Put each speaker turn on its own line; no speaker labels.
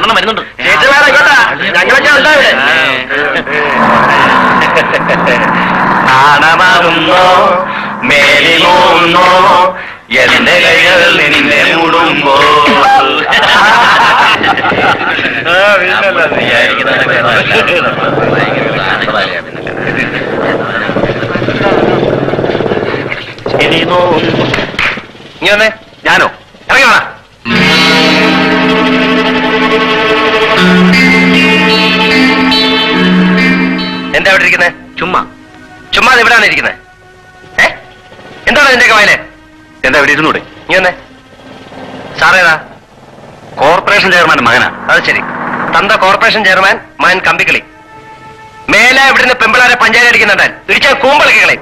6 വരുന്നുണ്ട്.
ആണമാകുന്നോ മേലിമോന്നോ എന്റെ കൈകൾ നിന്നെ മൂടുമ്പോ
നീ വന്നേ. ഞാനോ? ഇറങ്ങി വേണ. എന്താ ഇവിടെ ഇരിക്കുന്നത്? ചുമ്മാ ചുമ്മാ എവിടെയാണ് ഇരിക്കുന്നത്? എന്താണ് ഇതിന്റെയൊക്കെ വായില്? എന്താ ഇവിടെ ഇരുന്നൂടെ? നീ വന്നേ. സാറേതാ? കോർപ്പറേഷൻ ചെയർമാൻ മകനാ. അത് ശരി. തന്ത കോർപ്പറേഷൻ ചെയർമാൻ, മകൻ കമ്പിക്കളി. മേലെ ഇവിടുന്ന് പെമ്പിളാരെ പഞ്ചായത്ത് അടിക്കുന്നുണ്ടാൽ ഇടിച്ചാൽ കൂമ്പളക്കികളെ.